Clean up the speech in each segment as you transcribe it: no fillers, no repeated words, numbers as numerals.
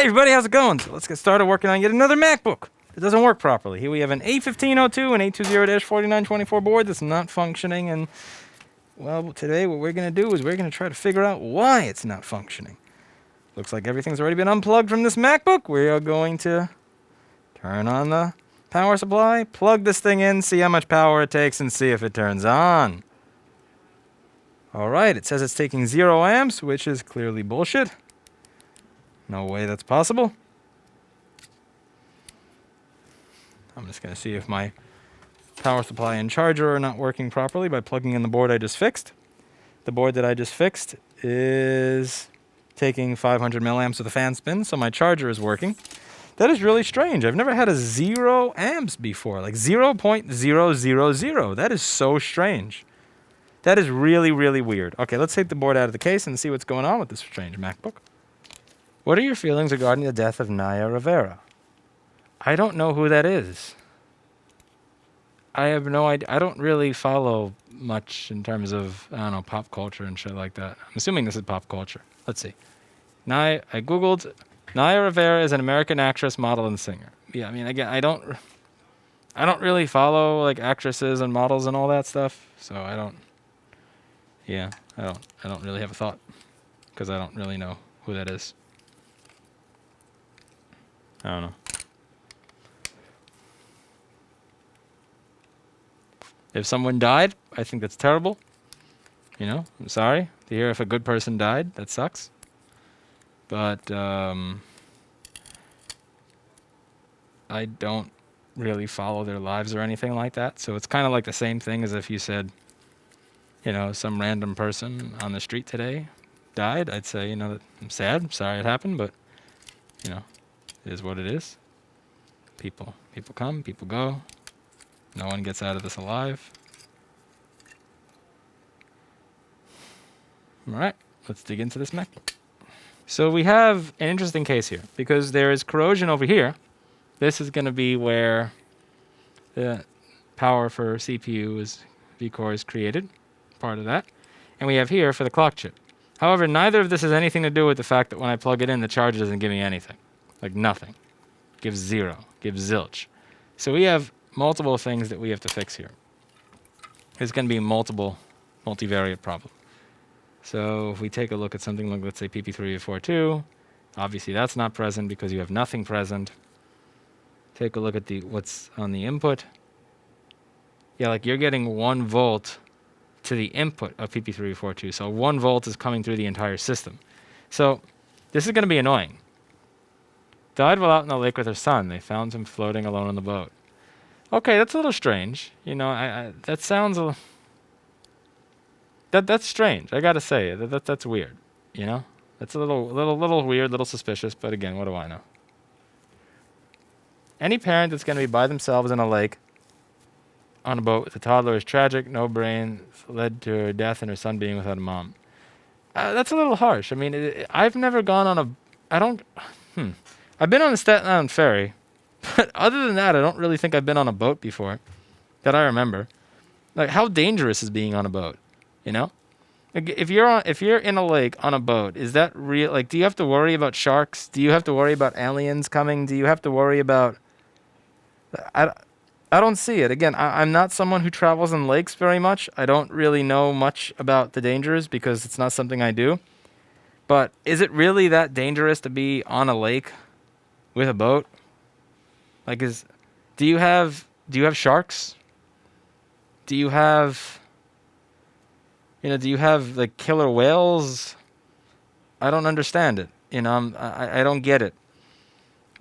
Hey everybody, how's it going? So let's get started working on yet another MacBook. It doesn't work properly. Here we have an A1502 and A20-4924 board that's not functioning, and well, today what we're going to do is we're going to try to figure out why it's not functioning. Looks like everything's already been unplugged from this MacBook. We are going to turn on the power supply, plug this thing in, see how much power it takes, and see if it turns on. Alright, it says it's taking 0 amps, which is clearly bullshit. No way that's possible. I'm just going to see if my power supply and charger are not working properly by plugging in the board I just fixed. The board that I just fixed is taking 500 milliamps with a fan spin, so my charger is working. That is really strange. I've never had a 0 amps before, like 0.000. That is so strange. That is really, really weird. Okay, let's take the board out of the case and see what's going on with this strange MacBook. What are your feelings regarding the death of Naya Rivera? I don't know who that is. I have no idea. I don't really follow much in terms of, I don't know, pop culture and shit like that. I'm assuming this is pop culture. Let's see. I googled, Naya Rivera is an American actress, model, and singer. Yeah, I mean, again, I don't really follow like actresses and models and all that stuff, so I don't really have a thought because I don't really know who that is. I don't know. If someone died, I think that's terrible. You know, I'm sorry to hear if a good person died. That sucks. But I don't really follow their lives or anything like that. So it's kind of like the same thing as if you said, you know, some random person on the street today died. I'd say, you know, I'm sad. I'm sorry it happened, but, you know, it is what it is. People come, people go. No one gets out of this alive. All right, let's dig into this MacBook. So we have an interesting case here because there is corrosion over here. This is going to be where the power for CPU vCore is created, part of that. And we have here for the clock chip. However, neither of this has anything to do with the fact that when I plug it in, the charger doesn't give me anything. Like nothing. Gives 0, gives zilch. So we have multiple things that we have to fix here. It's going to be a multivariate problem. So if we take a look at something like, let's say, PP342, obviously that's not present because you have nothing present. Take a look at what's on the input. Yeah, like you're getting 1 volt to the input of PP342. So 1 volt is coming through the entire system. So this is going to be annoying. Died while out in the lake with her son. They found him floating alone on the boat. Okay, that's a little strange. You know, that sounds a that's strange. I gotta say that's weird. You know, that's a little weird, little suspicious. But again, what do I know? Any parent that's gonna be by themselves in a lake on a boat with a toddler is tragic. No brain led to her death and her son being without a mom. That's a little harsh. I mean, I've never gone on a. I've been on the Staten Island ferry, but other than that, I don't really think I've been on a boat before that I remember. Like, how dangerous is being on a boat? You know, like if you're in a lake on a boat, is that real? Like, do you have to worry about sharks? Do you have to worry about aliens coming? Do you have to worry about? I don't see it. Again, I'm not someone who travels in lakes very much. I don't really know much about the dangers because it's not something I do. But is it really that dangerous to be on a lake with a boat? Like, do you have sharks? Do you have like killer whales? I don't understand it. You know, I don't get it.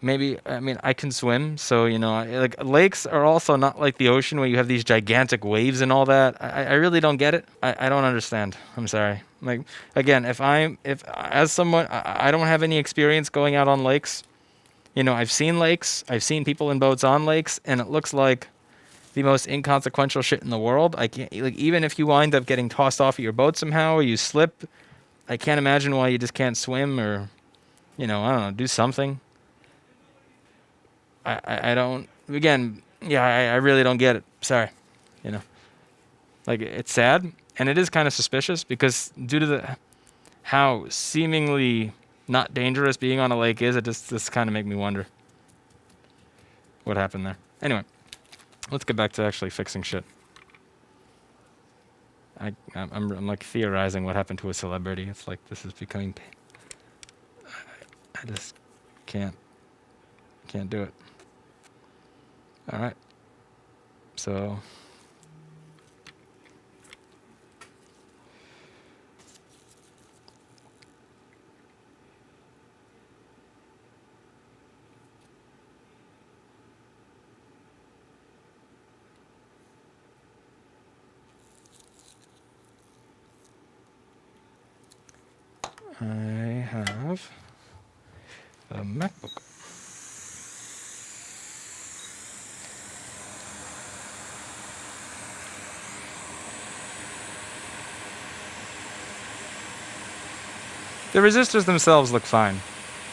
Maybe, I mean, I can swim, so, you know, like lakes are also not like the ocean where you have these gigantic waves and all that. I really don't get it. I don't understand. I'm sorry. Like, again, if as someone, I don't have any experience going out on lakes. You know, I've seen lakes, I've seen people in boats on lakes, and it looks like the most inconsequential shit in the world. I can't, like, even if you wind up getting tossed off of your boat somehow or you slip, I can't imagine why you just can't swim or, you know, I don't know, do something. I don't, again, yeah, I really don't get it. Sorry. You know, like, it's sad, and it is kind of suspicious because due to how seemingly not dangerous being on a lake is. It just kind of make me wonder what happened there. Anyway, let's get back to actually fixing shit. I'm like theorizing what happened to a celebrity. It's like this is becoming. I just can't do it. All right. So. I have a MacBook. The resistors themselves look fine.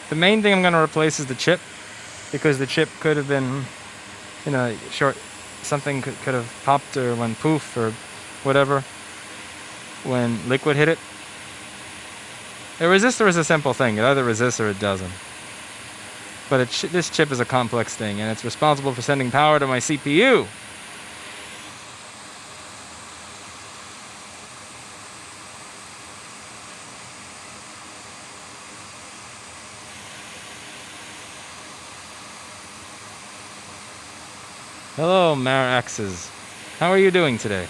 The main thing I'm going to replace is the chip, because the chip could have been, something could have popped or went poof or whatever when liquid hit it. A resistor is a simple thing. It either resists or it doesn't. But this chip is a complex thing, and it's responsible for sending power to my CPU. Hello, Maraxes. How are you doing today?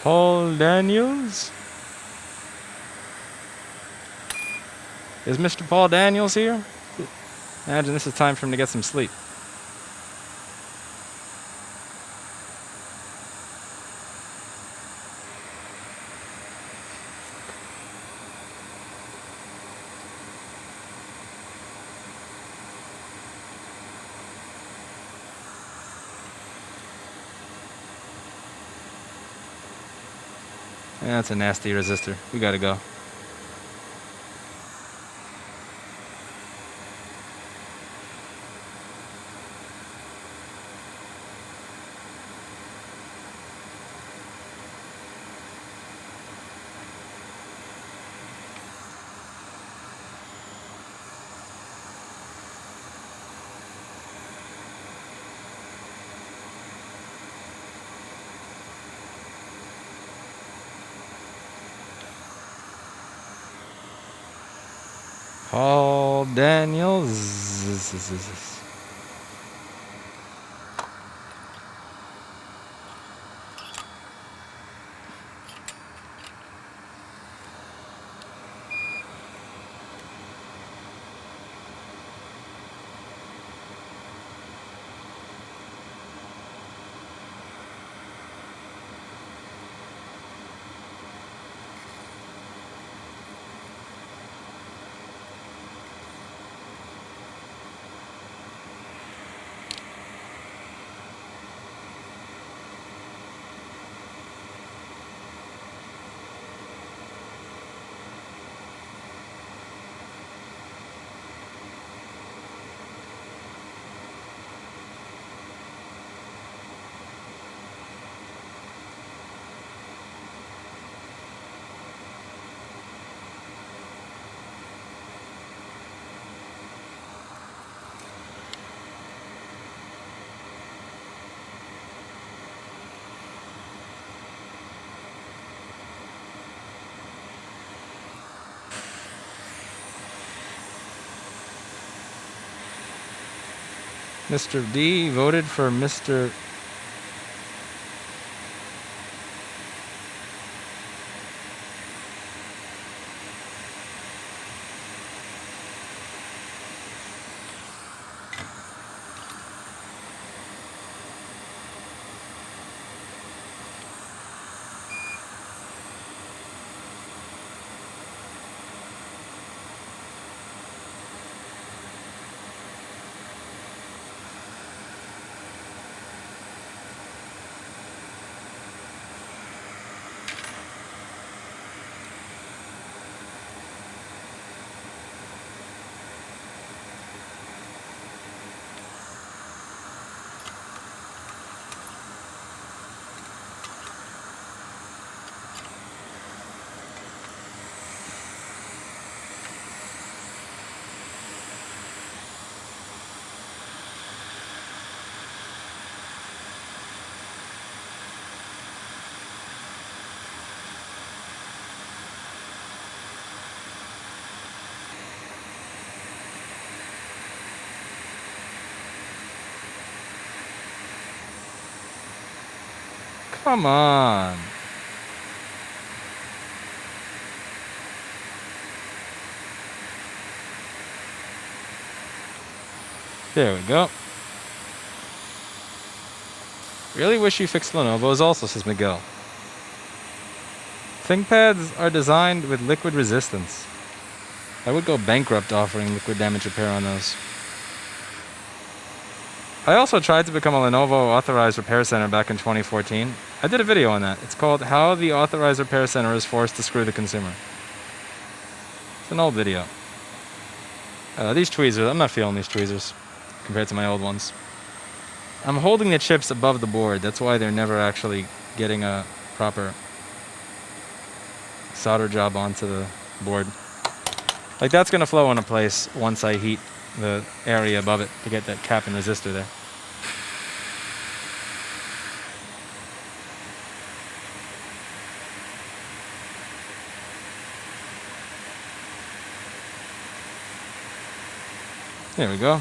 Paul Daniels? Is Mr. Paul Daniels here? Imagine this is time for him to get some sleep. That's a nasty resistor. We gotta go. Paul Daniels. Mr. D voted for Mr. Come on. There we go. Really wish you fixed Lenovo's also, says Miguel. ThinkPads are designed with liquid resistance. I would go bankrupt offering liquid damage repair on those. I also tried to become a Lenovo authorized repair center back in 2014. I did a video on that. It's called How the Authorized Repair Center is Forced to Screw the Consumer. It's an old video. These tweezers, I'm not feeling these tweezers compared to my old ones. I'm holding the chips above the board. That's why they're never actually getting a proper solder job onto the board. Like that's going to flow into place once I heat the area above it to get that cap and resistor there. There we go.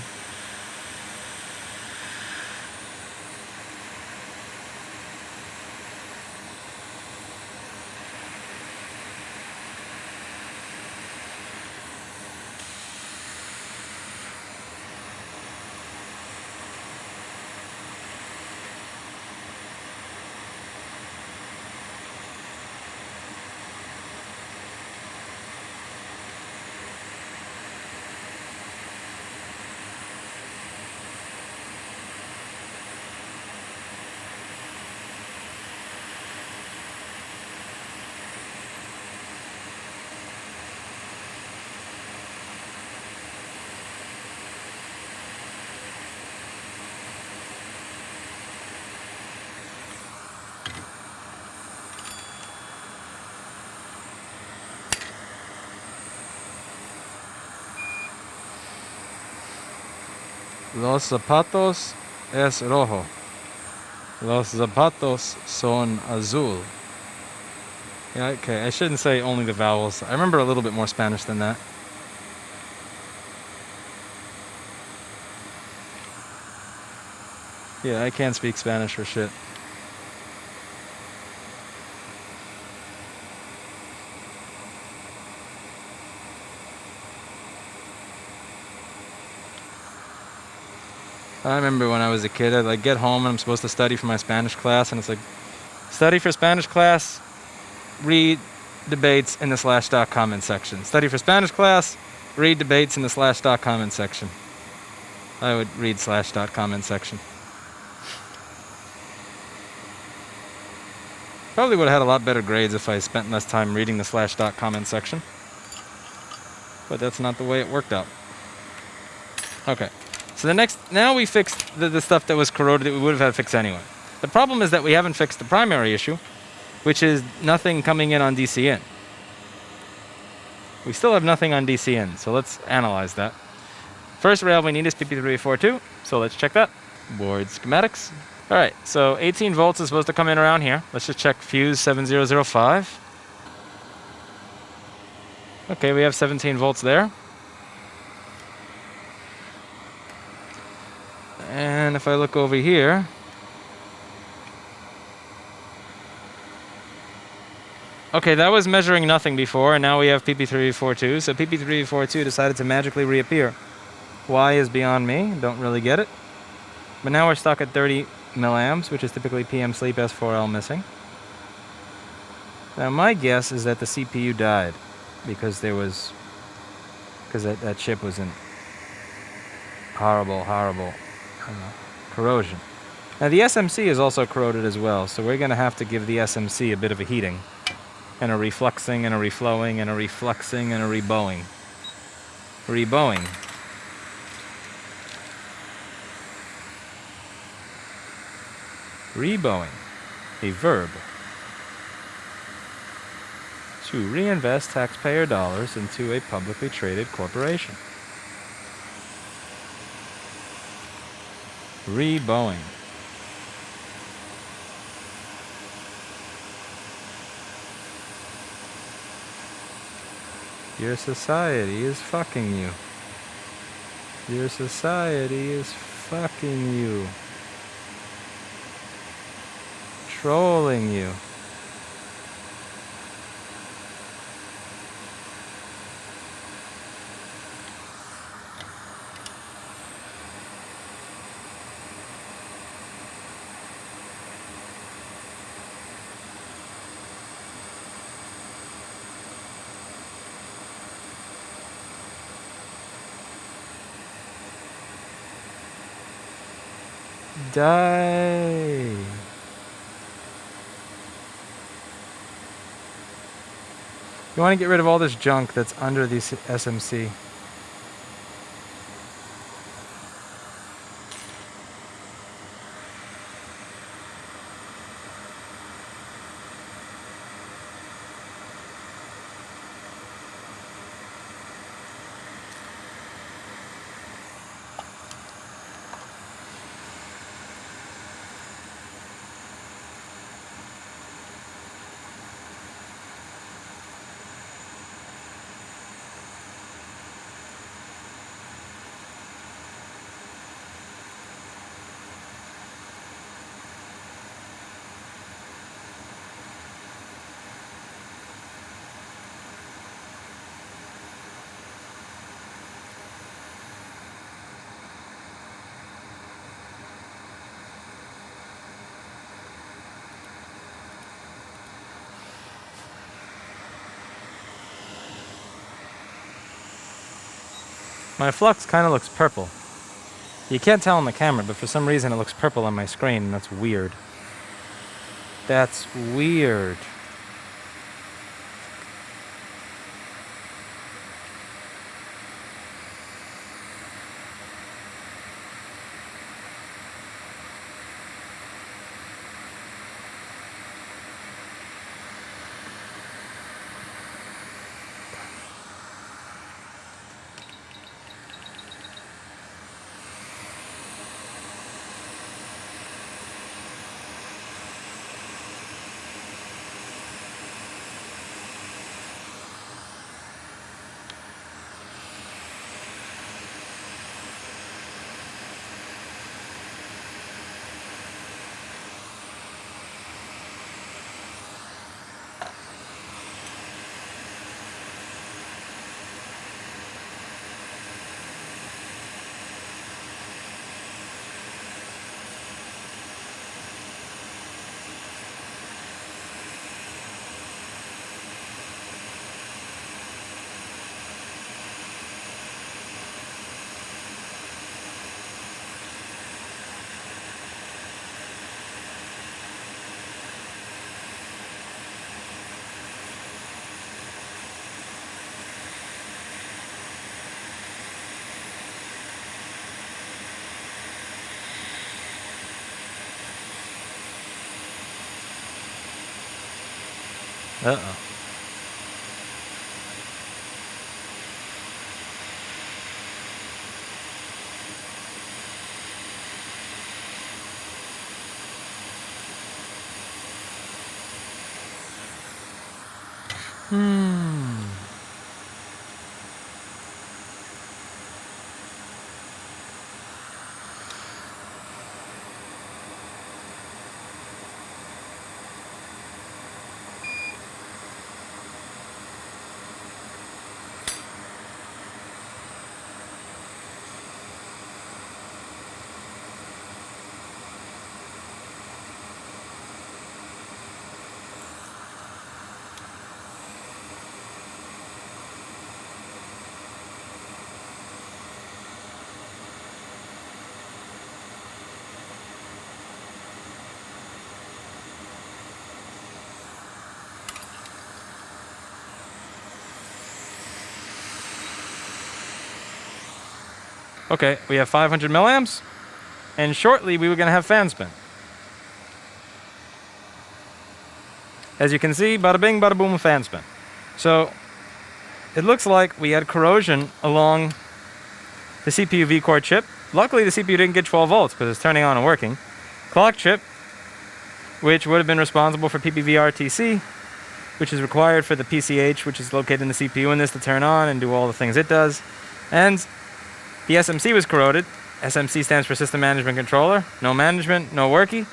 Los zapatos es rojo. Los zapatos son azul. Yeah, okay, I shouldn't say only the vowels. I remember a little bit more Spanish than that. Yeah, I can't speak Spanish for shit. I remember when I was a kid, I'd like get home and I'm supposed to study for my Spanish class, and it's like, study for Spanish class, read debates in the /doc comment section. Study for Spanish class, read debates in the /doc comment section. I would read /doc comment section. Probably would have had a lot better grades if I spent less time reading the /doc comment section. But that's not the way it worked out. Okay. So now we fixed the stuff that was corroded that we would have had fixed anyway. The problem is that we haven't fixed the primary issue, which is nothing coming in on DCN. We still have nothing on DCN, so let's analyze that. First rail we need is PP342, so let's check that. Board schematics. All right, so 18 volts is supposed to come in around here. Let's just check fuse 7005. Okay, we have 17 volts there. And if I look over here, okay, that was measuring nothing before, and now we have PP342. So PP342 decided to magically reappear. Why is beyond me. Don't really get it. But now we're stuck at 30 milliamps, which is typically PM sleep S4L missing. Now my guess is that the CPU died because that chip was in horrible corrosion. Now the SMC is also corroded as well, so we're going to have to give the SMC a bit of a heating, and a refluxing, and a reflowing, and a refluxing, and a rebowing. Rebowing. Rebowing. A verb. To reinvest taxpayer dollars into a publicly traded corporation. Rebowing. Your society is fucking you. Your society is fucking you. trolling you. Die. You want to get rid of all this junk that's under these SMC. My flux kind of looks purple. You can't tell on the camera, but for some reason it looks purple on my screen, and that's weird. That's weird. Uh-oh. Okay, we have 500 milliamps, and shortly we were going to have fan spin. As you can see, bada bing, bada boom, fan spin. So it looks like we had corrosion along the CPU V-core chip. Luckily, the CPU didn't get 12 volts because it's turning on and working. Clock chip, which would have been responsible for PPVRTC, which is required for the PCH, which is located in the CPU in this to turn on and do all the things it does. And the SMC was corroded. SMC stands for System Management Controller. No management, no worky.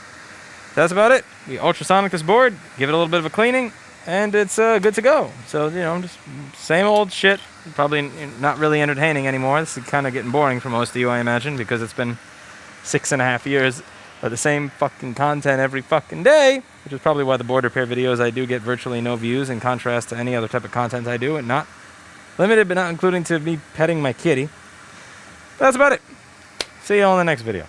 That's about it. we ultrasonic this board, give it a little bit of a cleaning, and it's good to go. So, you know, just same old shit. Probably not really entertaining anymore. This is kind of getting boring for most of you, I imagine, because it's been 6.5 years of the same fucking content every fucking day, which is probably why the board repair videos I do get virtually no views in contrast to any other type of content I do, and not limited but not including to me petting my kitty. That's about it. See you all in the next video.